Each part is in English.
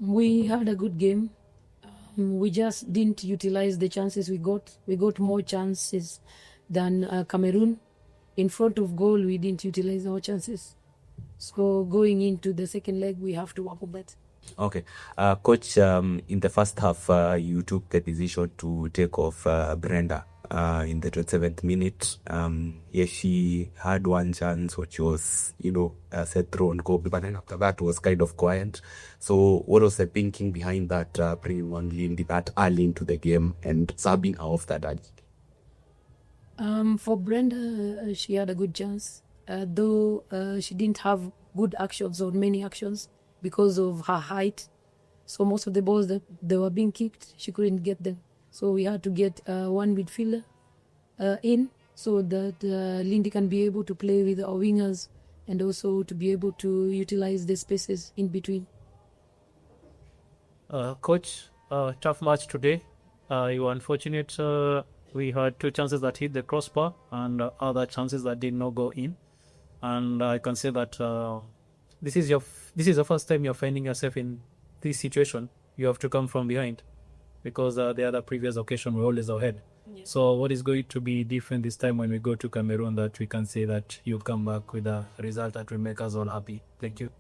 We had a good game. We just didn't utilize the chances we got. We got more chances than Cameroon. In front of goal, we didn't utilize our chances. So going into the second leg, we have to work on that. Okay. Coach, in the first half, you took the decision to take off Brenda in the 27th minute. Yes, she had one chance, which was, set through on goal, but then after that was kind of quiet. So what was the thinking behind that, bringing on Lindy that early into the game and subbing her off that early? For Brenda, she had a good chance, though she didn't have good actions or many actions because of her height. So most of the balls that they were being kicked, she couldn't get them. So we had to get one midfielder in so that Lindy can be able to play with our wingers and also to be able to utilize the spaces in between. Coach, tough match today. You were unfortunate. We had 2 chances that hit the crossbar and other chances that did not go in. And I can say that this is the first time you're finding yourself in this situation. You have to come from behind because the other previous occasion we always ahead. Yes. So what is going to be different this time when we go to Cameroon that we can say that you come back with a result that will make us all happy? Thank you.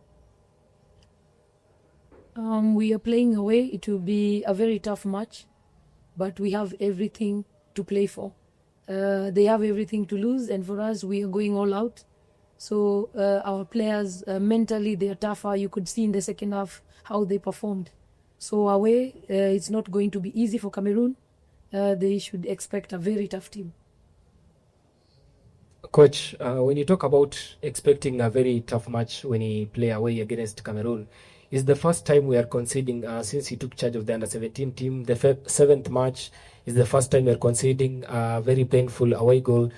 We are playing away. It will be a very tough match, but we have everything to play for. They have everything to lose, and for us, we are going all out. So our players, mentally, they are tougher. You could see in the second half how they performed. So away, it's not going to be easy for Cameroon. They should expect a very tough team. Coach, when you talk about expecting a very tough match when you play away against Cameroon, it's the first time we are conceding since he took charge of the under-17 team. The 7th match is the first time we are conceding a very painful away goal.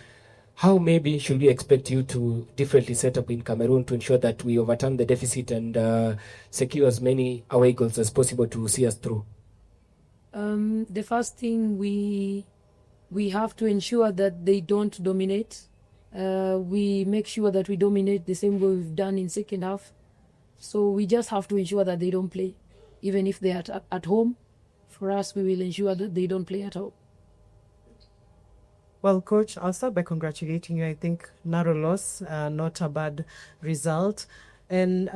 How maybe should we expect you to differently set up in Cameroon to ensure that we overturn the deficit and secure as many away goals as possible to see us through? The first thing we have to ensure that they don't dominate. We make sure that we dominate the same way we've done in second half. So we just have to ensure that they don't play. Even if they are at home, for us, we will ensure that they don't play at home. Well, Coach, I'll start by congratulating you. I think narrow loss, not a bad result. And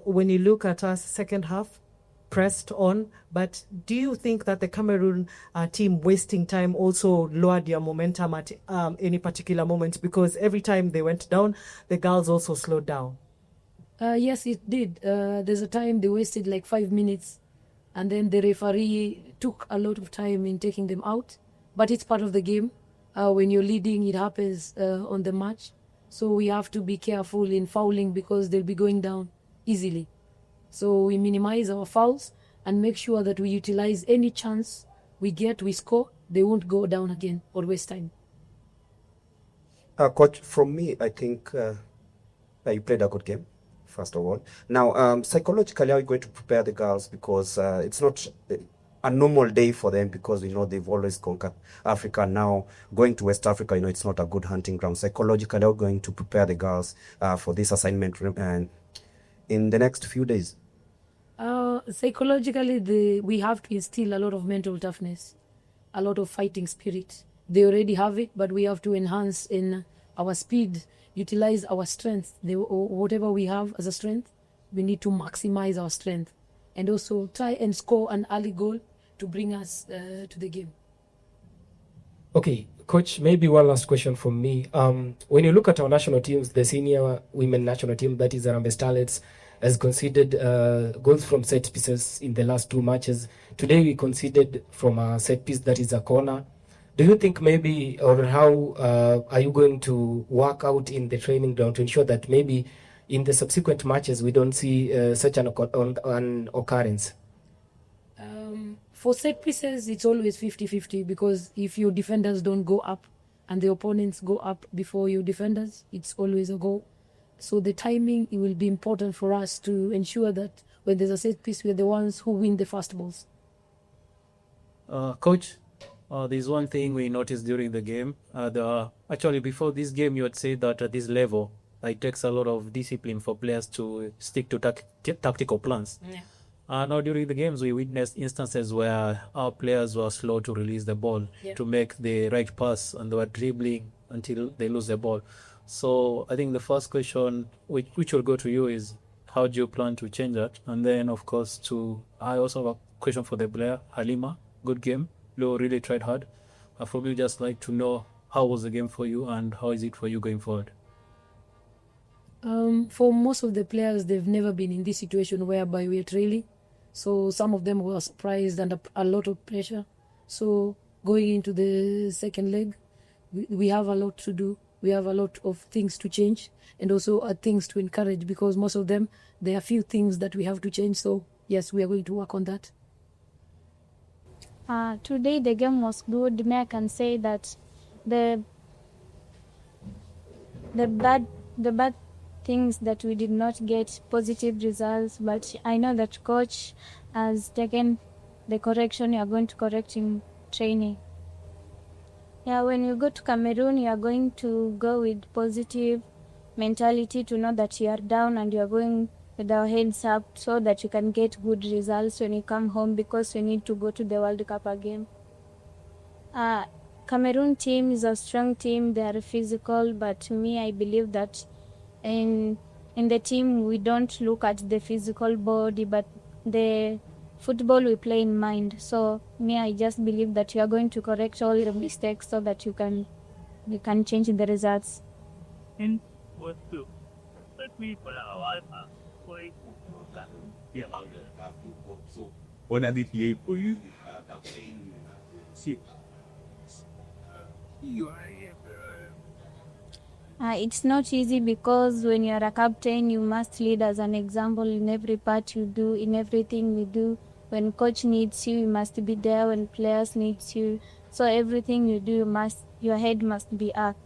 when you look at us, second half, pressed on. But do you think that the Cameroon team wasting time also lowered your momentum at any particular moment? Because every time they went down, the girls also slowed down. Yes, it did. There's a time they wasted like 5 minutes, and then the referee took a lot of time in taking them out. But it's part of the game. When you're leading, it happens on the match. So we have to be careful in fouling because they'll be going down easily. So we minimize our fouls and make sure that we utilize any chance we get, we score. They won't go down again or waste time. Coach, from me, I think you played a good game, first of all. Now, psychologically, how are you going to prepare the girls? Because it's not a normal day for them because, they've always conquered Africa. Now, going to West Africa, it's not a good hunting ground. Psychologically, how are you going to prepare the girls for this assignment in the next few days? Psychologically, we have to instill a lot of mental toughness, a lot of fighting spirit. They already have it, but we have to enhance in our speed, utilize our strength. Whatever we have as a strength, we need to maximize our strength and also try and score an early goal to bring us to the game. Okay, Coach, maybe one last question from me. When you look at our national teams, the senior women national team, that is Olembe Starlets, has conceded goals from set pieces in the last 2 matches. Today we conceded from a set piece that is a corner. Do you think maybe, or how are you going to work out in the training ground to ensure that maybe in the subsequent matches we don't see such an occurrence? For set pieces, it's always 50-50 because if your defenders don't go up and the opponents go up before your defenders, it's always a goal. So the timing, it will be important for us to ensure that when there's a set piece, we're the ones who win the fast balls. Coach, there's one thing we noticed during the game. Actually, before this game, you had said that at this level, it takes a lot of discipline for players to stick to tactical plans. Yeah. Now, during the games, we witnessed instances where our players were slow to release the ball, to make the right pass, and they were dribbling until they lose the ball. So I think the first question, which will go to you, is how do you plan to change that? And then, of course, I also have a question for the player, Halima. Good game. You really tried hard. I probably just like to know how was the game for you and how is it for you going forward? For most of the players, they've never been in this situation whereby we're trailing. So some of them were surprised and a lot of pressure. So going into the second leg, we have a lot to do. We have a lot of things to change and also things to encourage, because most of them, there are few things that we have to change. So yes, we are going to work on that. Today the game was good. I can say that the bad things that we did not get positive results, but I know that coach has taken the correction. You are going to correct in training. Yeah, when you go to Cameroon, you are going to go with positive mentality to know that you are down and you are going with our heads up so that you can get good results when you come home, because we need to go to the World Cup again. Cameroon team is a strong team. They are physical, but to me, I believe that in the team, we don't look at the physical body, but the football we play in mind. So I just believe that you are going to correct all your mistakes so that you can change the results. It's not easy, because when you are a captain, you must lead as an example in every part you do, in everything you do. When coach needs you, you must be there. When players need you, so everything you do, your head must be up.